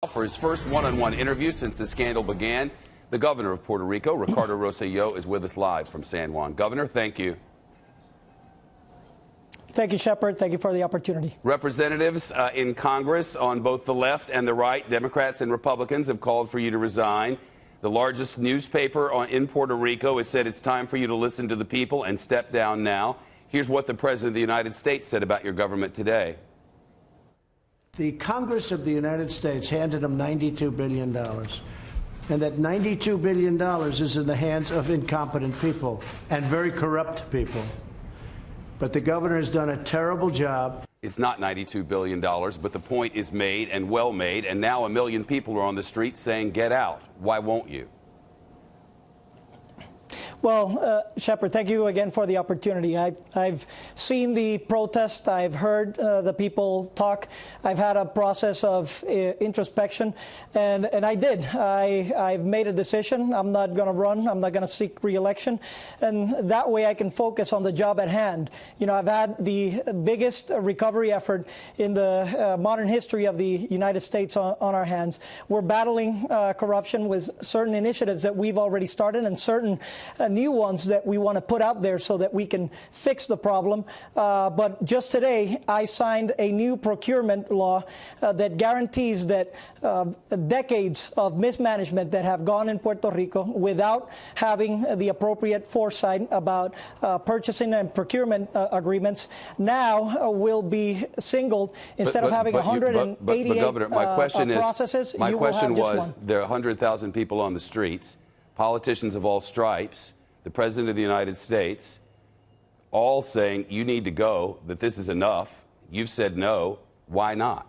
For his first one-on-one interview since the scandal began, the governor of Puerto Rico, Ricardo Rossello, is with us live from San Juan. Governor, thank you. Thank you, Shepard. Thank you for the opportunity. Representatives in Congress on both the left and the right, Democrats and Republicans, have called for you to resign. The largest newspaper in Puerto Rico has said it's time for you to listen to the people and step down now. Here's what the President of the United States said about your government today. The Congress of the United States handed him $92 billion, and that $92 billion is in the hands of incompetent people and very corrupt people. But the governor has done a terrible job. It's not $92 billion, but the point is made and well made, and now 1 million people are on the street saying, get out. Why won't you? Well, Shepard, thank you again for the opportunity. I've seen the protest. I've heard the people talk. I've had a process of introspection, and I did. I've made a decision. I'm not going to run. I'm not going to seek re-election, and that way I can focus on the job at hand. You know, I've had the biggest recovery effort in the modern history of the United States on our hands. We're battling corruption with certain initiatives that we've already started and certain new ones that we want to put out there so that we can fix the problem. But just today, I signed a new procurement law that guarantees that decades of mismanagement that have gone in Puerto Rico without having the appropriate foresight about purchasing and procurement agreements now will be singled. Instead of having 188 Governor, my question processes, my you question will have was, just one. there are 100,000 people on the streets, politicians of all stripes, the President of the United States, all saying you need to go, that this is enough. You've said no. Why not?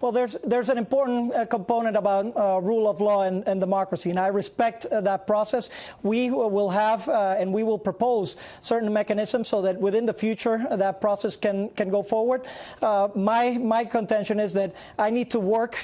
Well, there's an important component about rule of law and democracy, and I respect that process. We will have and we will propose certain mechanisms so that within the future that process can go forward. My contention is that I need to work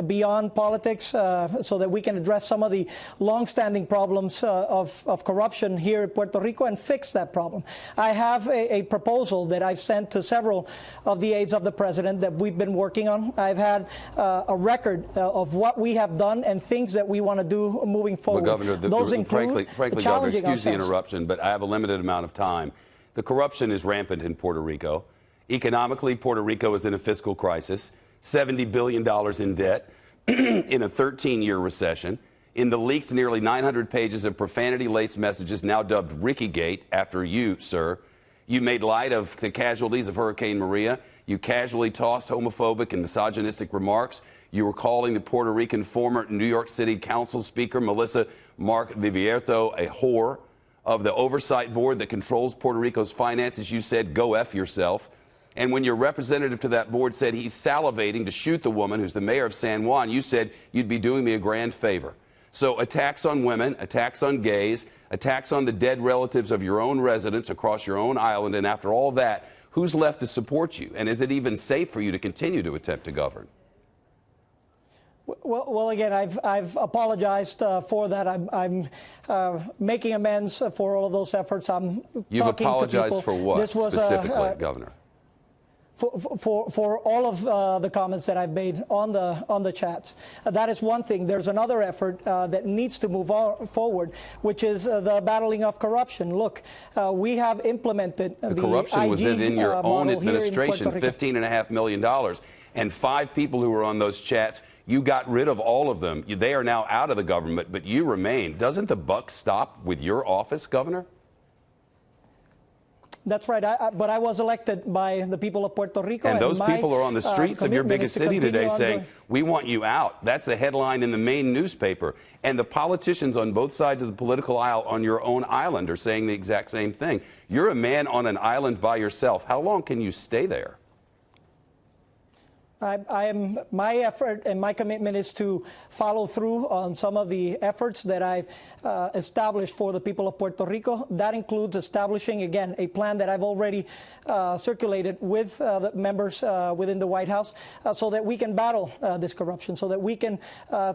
beyond politics so that we can address some of the long-standing problems of corruption here in Puerto Rico and fix that problem. I have a proposal that I've sent to several of the aides of the president that we've been working on. I've had a record of what we have done and things that we want to do moving forward. Well, Governor, those include frankly, Governor, excuse the interruption, but I have a limited amount of time. The corruption is rampant in Puerto Rico. Economically, Puerto Rico is in a fiscal crisis, $70 billion in debt, in a 13-year recession, in the leaked nearly 900 pages of profanity-laced messages now dubbed Rickygate after you, sir. You made light of the casualties of Hurricane Maria. You casually tossed homophobic and misogynistic remarks. You were calling the Puerto Rican former New York City Council Speaker Melissa Mark Vivierto a whore. Of the oversight board that controls Puerto Rico's finances, you said, go F yourself. And when your representative to that board said he's salivating to shoot the woman who's the mayor of San Juan, you said you'd be doing me a grand favor. So attacks on women, attacks on gays, attacks on the dead relatives of your own residents across your own island, and after all that, who's left to support you? And is it even safe for you to continue to attempt to govern? Well, again, I've apologized for that. I'm making amends for all of those efforts. You've talking apologized to people. for what, this was specifically, Governor? For all of the comments that I've made on the chats. That is one thing. There's another effort that needs to move forward, which is the battling of corruption. Look, we have implemented the corruption was in your own administration, $15.5 million, and 5 people who were on those chats. You got rid of all of them. They are now out of the government, but you remain. Doesn't the buck stop with your office, Governor? That's right, but I was elected by the people of Puerto Rico. And those people are on the streets of your biggest city today saying, we want you out. That's the headline in the main newspaper. And the politicians on both sides of the political aisle on your own island are saying the exact same thing. You're a man on an island by yourself. How long can you stay there? My effort and my commitment is to follow through on some of the efforts that I've established for the people of Puerto Rico. That includes establishing, again, a plan that I've already circulated with the members within the White House so that we can battle this corruption, so that we can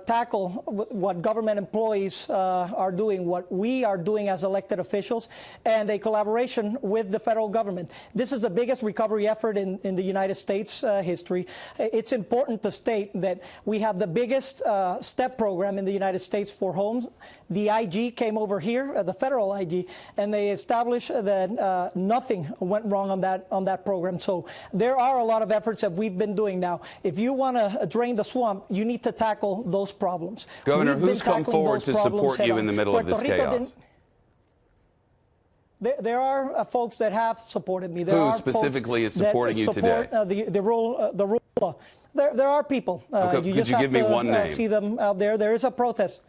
tackle what government employees are doing, what we are doing as elected officials, and a collaboration with the federal government. This is the biggest recovery effort in the United States history. it's important to state that we have the biggest STEP program in the United States for homes. The IG came over here, the federal IG, and they established that nothing went wrong on that program. So there are a lot of efforts that we've been doing now. If you want to drain the swamp, you need to tackle those problems. Governor, who's come forward to support you in the middle of this chaos? There are folks that have supported me. Who specifically is supporting you today? The rule of law. There are people. Okay, you just have give me one name? See them out there. There is a protest.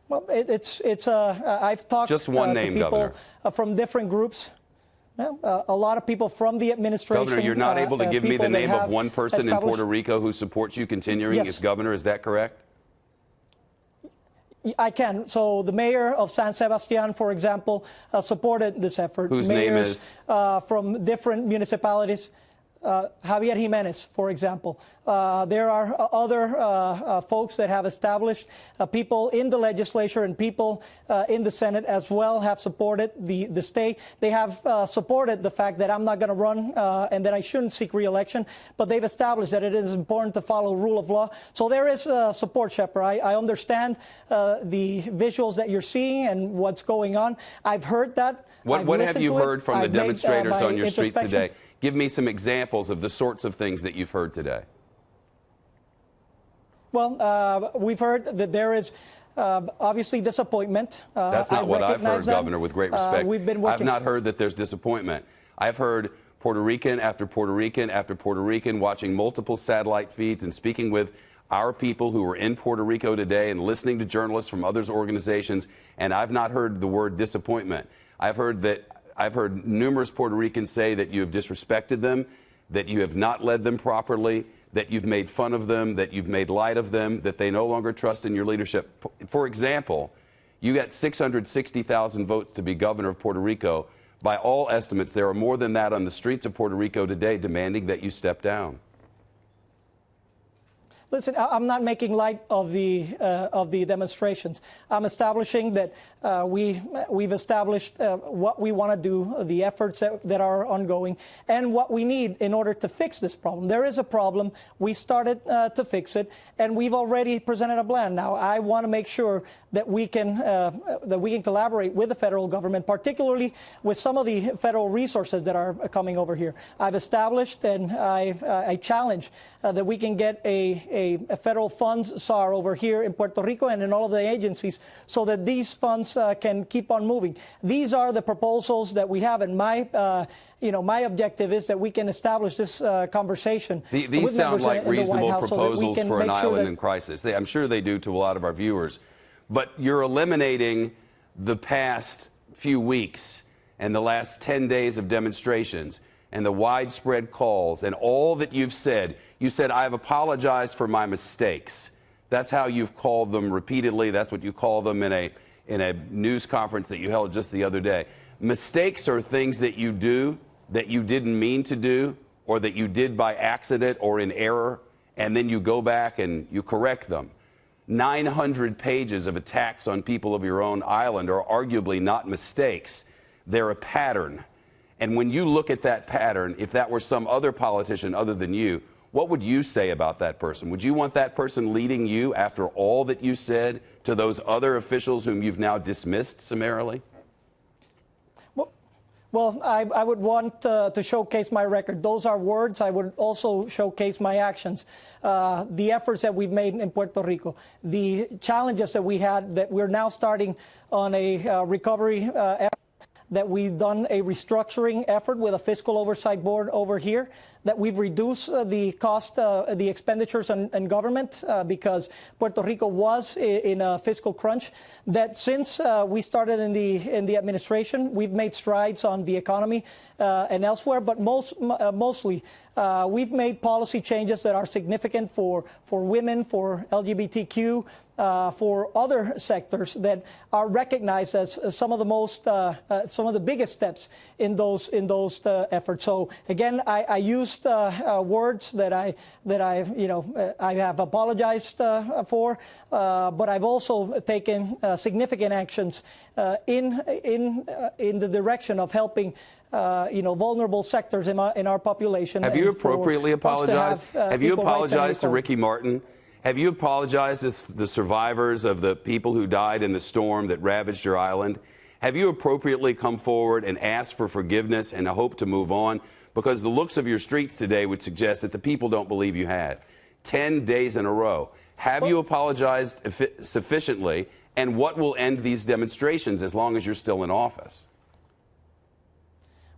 Well, I've talked just one name, to people Governor. From different groups. A lot of people from the administration. Governor, you're not able to give me the name of one person in Puerto Rico who supports you continuing as governor. Is that correct? I can. So the mayor of San Sebastian, for example, supported this effort. Whose name is? From different municipalities. Javier Jimenez, for example. There are other folks that have established, people in the legislature and people in the Senate as well have supported the stay. They have supported the fact that I'm not going to run and that I shouldn't seek re-election, but they've established that it is important to follow rule of law. So there is support, Shepard. I understand the visuals that you're seeing and what's going on. I've heard that. What have you heard from the demonstrators on your streets today? Give me some examples of the sorts of things that you've heard today. Well, we've heard that there is obviously disappointment. That's not what I've heard, Governor, with great respect. We've been working. I've not heard that there's disappointment. I've heard Puerto Rican after Puerto Rican after Puerto Rican watching multiple satellite feeds and speaking with our people who are in Puerto Rico today and listening to journalists from other organizations, and I've not heard the word disappointment. I've heard numerous Puerto Ricans say that you have disrespected them, that you have not led them properly, that you've made fun of them, that you've made light of them, that they no longer trust in your leadership. For example, you got 660,000 votes to be governor of Puerto Rico. By all estimates, there are more than that on the streets of Puerto Rico today demanding that you step down. Listen, I'm not making light of the demonstrations. I'm establishing that we've established what we want to do, the efforts that are ongoing, and what we need in order to fix this problem. There is a problem. We started to fix it, and we've already presented a plan. Now, I want to make sure that we can collaborate with the federal government, particularly with some of the federal resources that are coming over here. I've established and I challenge that we can get a federal funds SAR over here in Puerto Rico and in all of the agencies so that these funds can keep on moving. These are the proposals that we have, and my objective is that we can establish this conversation. These sound like reasonable proposals for an island in crisis. I'm sure they do to a lot of our viewers. But you're eliminating the past few weeks and the last 10 days of demonstrations and the widespread calls and all that you've said. You said, I have apologized for my mistakes. That's how you've called them repeatedly. That's what you call them in a news conference that you held just the other day. Mistakes are things that you do that you didn't mean to do or that you did by accident or in error, and then you go back and you correct them. 900 pages of attacks on people of your own island are arguably not mistakes. They're a pattern. And when you look at that pattern, if that were some other politician other than you, what would you say about that person? Would you want that person leading you after all that you said to those other officials whom you've now dismissed summarily? Well, I would want to showcase my record. Those are words. I would also showcase my actions, the efforts that we've made in Puerto Rico, the challenges that we had that we're now starting on a recovery effort, that we've done a restructuring effort with a fiscal oversight board over here, that we've reduced the cost, the expenditures on government because Puerto Rico was in a fiscal crunch, that since we started in the administration, we've made strides on the economy and elsewhere, but mostly we've made policy changes that are significant for women, for LGBTQ, for other sectors that are recognized as some of the biggest steps in those efforts. So again, I used words that I have apologized for, but I've also taken significant actions in the direction of helping vulnerable sectors in our population. Have you appropriately apologized? Have you apologized to Ricky Martin? Have you apologized to the survivors of the people who died in the storm that ravaged your island? Have you appropriately come forward and asked for forgiveness and a hope to move on? Because the looks of your streets today would suggest that the people don't believe you have. 10 days in a row. Have you apologized sufficiently? And what will end these demonstrations as long as you're still in office?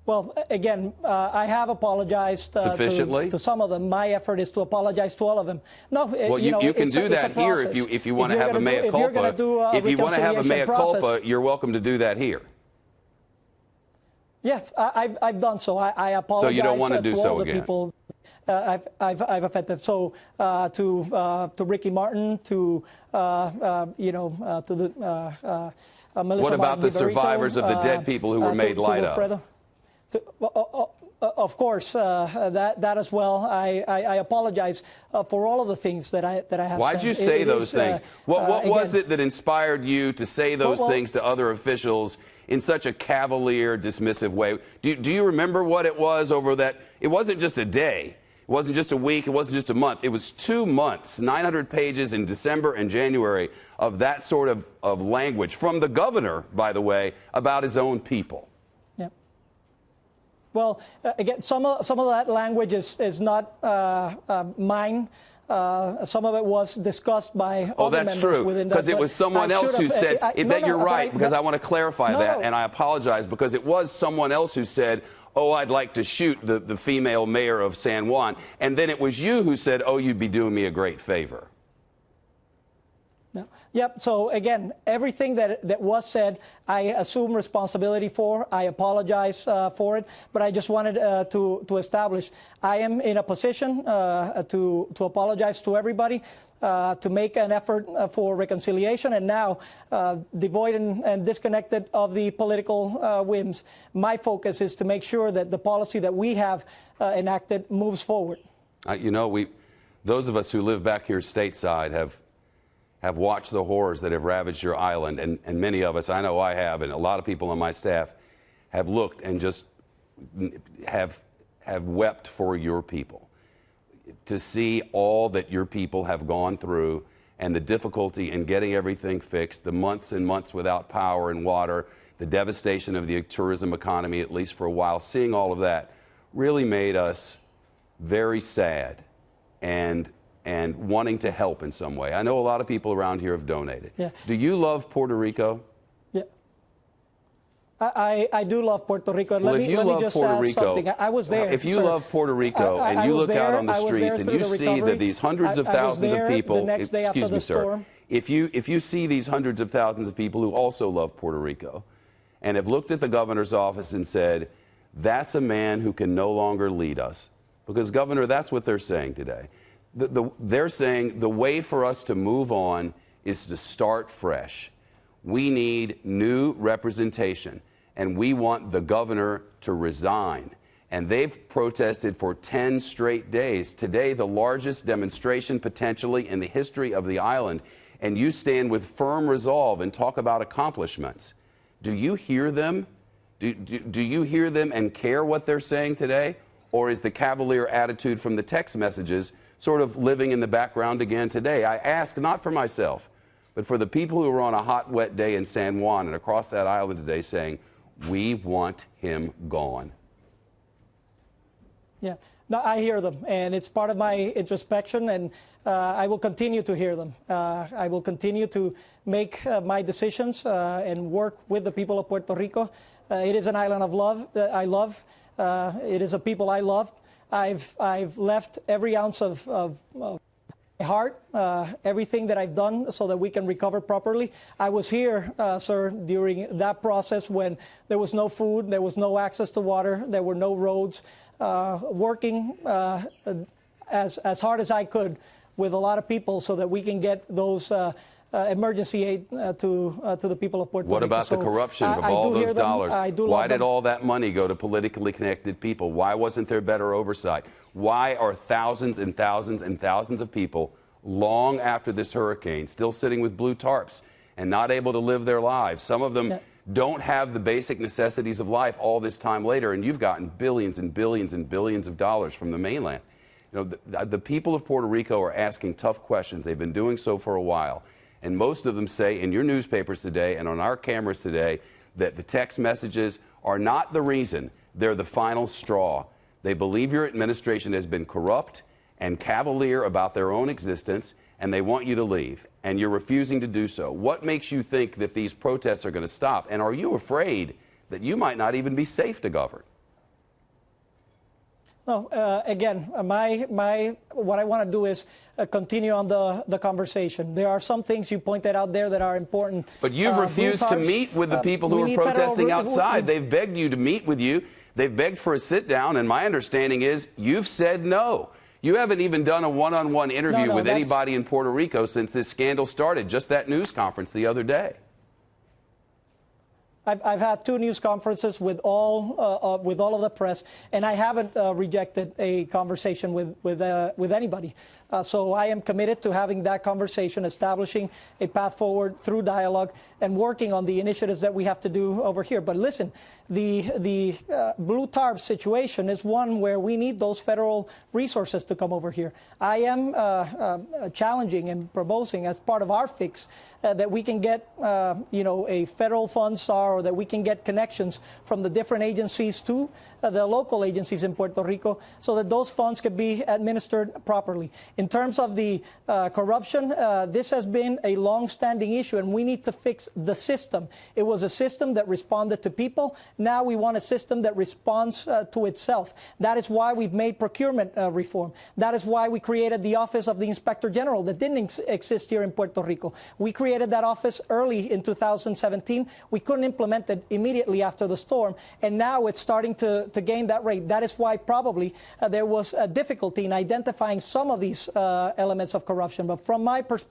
Well, again, I have apologized sufficiently to some of them. My effort is to apologize to all of them. No, well, you can do that here if you want to have a mea culpa. If you want to have a mea culpa, you're welcome to do that here. Yeah, I've done so. I apologize. So you don't want to do to so all the again. people I've offended. So to Ricky Martin, to Melissa. What about the survivors of the dead people who were made light of? Of course, that as well. I apologize for all of the things that I have said. Why'd you say those things? What was it that inspired you to say those things to other officials in such a cavalier, dismissive way? Do you remember what it was over that? It wasn't just a day. It wasn't just a week. It wasn't just a month. It was 2 months, 900 pages in December and January of that sort of language from the governor, by the way, about his own people. Well, again, some of that language is not mine. Some of it was discussed by other members within that. Because it was someone else who said that. You're right, because I want to clarify that, and I apologize, because it was someone else who said, oh, I'd like to shoot the female mayor of San Juan. And then it was you who said, oh, you'd be doing me a great favor. No. Yep. So again, everything that was said, I assume responsibility for. I apologize for it, but I just wanted to establish I am in a position to apologize to everybody, to make an effort for reconciliation, and now devoid and disconnected of the political whims. My focus is to make sure that the policy that we have enacted moves forward. Those of us who live back here stateside have watched the horrors that have ravaged your island, and many of us, I know I have, and a lot of people on my staff have looked and just have wept for your people. To see all that your people have gone through and the difficulty in getting everything fixed, the months and months without power and water, the devastation of the tourism economy, at least for a while, seeing all of that really made us very sad and wanting to help in some way. I know a lot of people around here have donated. Yeah. Do you love Puerto Rico? Yeah. I do love Puerto Rico. Well, let me just add something. I was there. If you love Puerto Rico and you look out on the streets and you see that these hundreds of thousands of people, the next day after the storm. If you see these hundreds of thousands of people who also love Puerto Rico and have looked at the governor's office and said, that's a man who can no longer lead us. Because, Governor, that's what they're saying today. They're saying the way for us to move on is to start fresh. We need new representation, and we want the governor to resign. And they've protested for 10 straight days. Today, the largest demonstration potentially in the history of the island. And you stand with firm resolve and talk about accomplishments. Do you hear them? Do you hear them and care what they're saying today? Or is the cavalier attitude from the text messages sort of living in the background again today? I ask not for myself, but for the people who are on a hot, wet day in San Juan and across that island today saying, we want him gone. Yeah, no, I hear them, and it's part of my introspection, and I will continue to hear them. I will continue to make my decisions and work with the people of Puerto Rico. It is an island of love that I love. It is a people I love. I've left every ounce of my heart, everything that I've done so that we can recover properly. I was here, sir, during that process when there was no food, there was no access to water, there were no roads, working as hard as I could with a lot of people so that we can get those emergency aid to the people of Puerto Rico. What about the corruption of all those dollars? Why did all that money go to politically connected people? Why wasn't there better oversight? Why are thousands and thousands and thousands of people, long after this hurricane, still sitting with blue tarps and not able to live their lives? Some of them don't have the basic necessities of life all this time later, and you've gotten billions and billions and billions of dollars from the mainland. You know, the people of Puerto Rico are asking tough questions. They've been doing so for a while. And most of them say in your newspapers today and on our cameras today that the text messages are not the reason, they're the final straw. They believe your administration has been corrupt and cavalier about their own existence, and they want you to leave, and you're refusing to do so. What makes you think that these protests are going to stop? And are you afraid that you might not even be safe to govern? No, again, what I want to do is continue on the conversation. There are some things you pointed out there that are important. But you've refused to meet with the people who are protesting outside. They've begged you to meet with you. They've begged for a sit-down, and my understanding is you've said no. You haven't even done a one-on-one interview with anybody in Puerto Rico since this scandal started, just that news conference the other day. I've had 2 news conferences with all of the press, and I haven't rejected a conversation with anybody. So I am committed to having that conversation, establishing a path forward through dialogue, and working on the initiatives that we have to do over here. But listen, the blue tarp situation is one where we need those federal resources to come over here. I am challenging and proposing as part of our fix that we can get a federal fund SAR, or that we can get connections from the different agencies to the local agencies in Puerto Rico, so that those funds can be administered properly. In terms of the corruption, this has been a long-standing issue, and we need to fix the system. It was a system that responded to people. Now we want a system that responds to itself. That is why we've made procurement reform. That is why we created the Office of the Inspector General that didn't exist here in Puerto Rico. We created that office early in 2017. We couldn't implement it immediately after the storm, and now it's starting to gain that rate. That is why probably there was a difficulty in identifying some of these elements of corruption. But from my perspective,